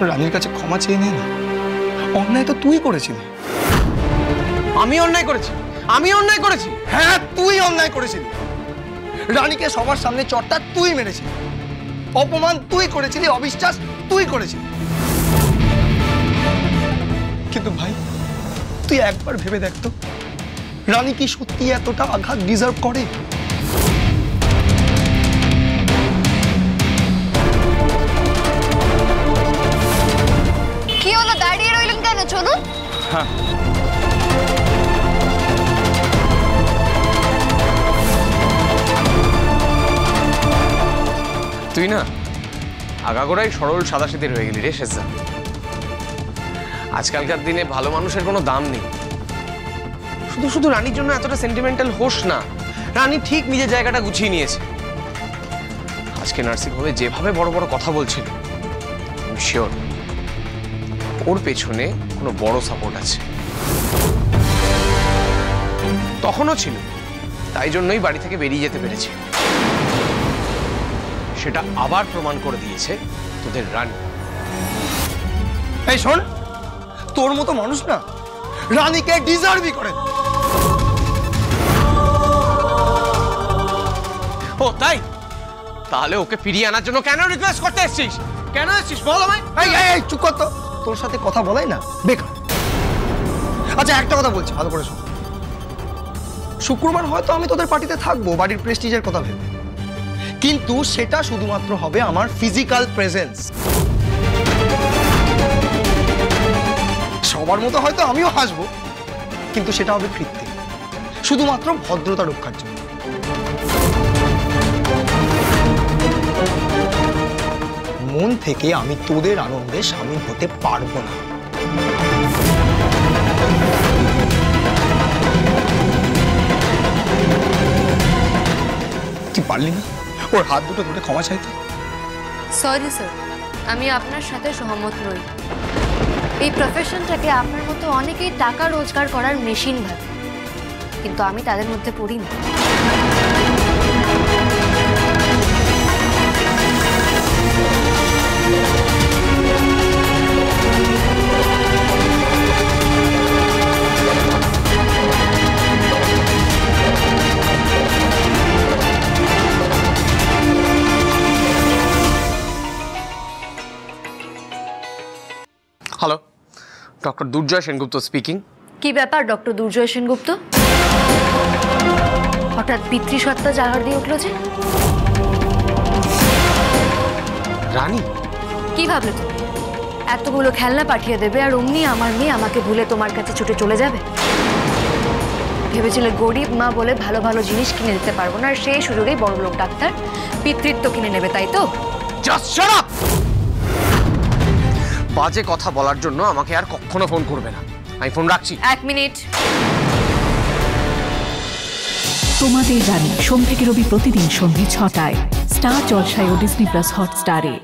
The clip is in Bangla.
রানীর কাছে ক্ষমা চেয়ে নে না। অন্যায় তো তুই করেছিলি। আমি অন্যায় করেছি? আমি অন্যায় করেছি? হ্যাঁ, তুই অন্যায় করেছিলি। রানীকে সবার সামনে চটটা তুই মেরেছিলি, অপমান তুই করেছিলি, অবিশ্বাস তুই করেছিলি। কিন্তু ভাই, তুই একবার ভেবে দেখ তো, রানী কি সত্যি এতটা আঘাত ডিজার্ভ করে? কি হলো, দাঁড়িয়ে রইলেন কেন? চলুন। হ্যাঁ, তুই না আগাগোড়াই সরল সাদাসিধে হয়ে গেলি রে শেজা। আজকালকার দিনে ভালো মানুষের কোনো দাম নেই। শুধু শুধু রানীর জন্য এতটা সেন্টিমেন্টাল হোস না। রানী ঠিক নিজের জায়গাটা গুছিয়ে নিয়েছে। আজকে নার্সিং হোমে যেভাবে বড় বড় কথা বলছিল, আমি শিওর ওর পেছনে কোনো বড় সাপোর্ট আছে। তখনও ছিল, তাই জন্যই বাড়ি থেকে বেরিয়ে যেতে পেরেছে। সেটা আবার প্রমাণ করে দিয়েছে তোদের রানী। এই শোন, তোর মতো মানুষ না রানীকে ডিজার্ভই করে। ও তাই? তাহলে ওকে ফিরিয়ে আনার জন্য কেন রিকোয়েস্ট করতে এসেছিস? কেন এসেছিস বল আমায়। এই চুপ কর তো, তোর সাথে কথা বলাই না বেকার। আচ্ছা, একটা কথা বলছি, ভালো করে শোন। শুক্রবার হয়তো আমি তোদের পার্টিতে থাকবো বাড়ির প্রেস্টিজের কথা ভেবে, কিন্তু সেটা শুধুমাত্র হবে আমার ফিজিক্যাল প্রেজেন্স। সবার মতো হয়তো আমিও হাসবো, কিন্তু সেটা হবে কৃত্রিম, শুধুমাত্র ভদ্রতা রক্ষার জন্য। মন থেকে আমি তোদের আনন্দে শামিল হতে পারবো না। তুই পারলি না ওর হাত দুটো ধরে ক্ষমা চাইতে? সরি স্যার, আমি আপনার সাথে সহমত নই। এই প্রফেশনটাকে আপনার মতো অনেকেই টাকা রোজগার করার মেশিন ভাবে, কিন্তু আমি তাদের মধ্যে পড়ি না। হ্যালো, ডক্টর দুর্জয় সেনগুপ্ত স্পিকিং। কি ব্যাপার ডক্টর দুর্জয় সেনগুপ্ত? হঠাৎ পিতৃসত্তা জাগার দিয়ে উঠলো যে? রানী, কি ভাবলে তুমি এতগুলো খেলনা পাঠিয়ে দেবে আর অমনি আমার মেয়ে আমাকে ভুলে তোমার কাছে ছুটে চলে যাবে? ভেবেছিলে গরিব মা বলে ভালো ভালো জিনিস কিনে দিতে পারবো না, আর সেই সুযোগেই বড়লোক ডাক্তার পিতৃত্ব কিনে নেবে, তাই তো? Just shut up! বাজে কথা বলার জন্য আমাকে আর কখনো ফোন করবে না। আমি ফোন রাখছি। 1 মিনিট। তোমাদের রানী সোম থেকে রবি প্রতিদিন সন্ধ্যে ৬টায় স্টার জলসায় ও ডিজনি প্লাস হটস্টারে।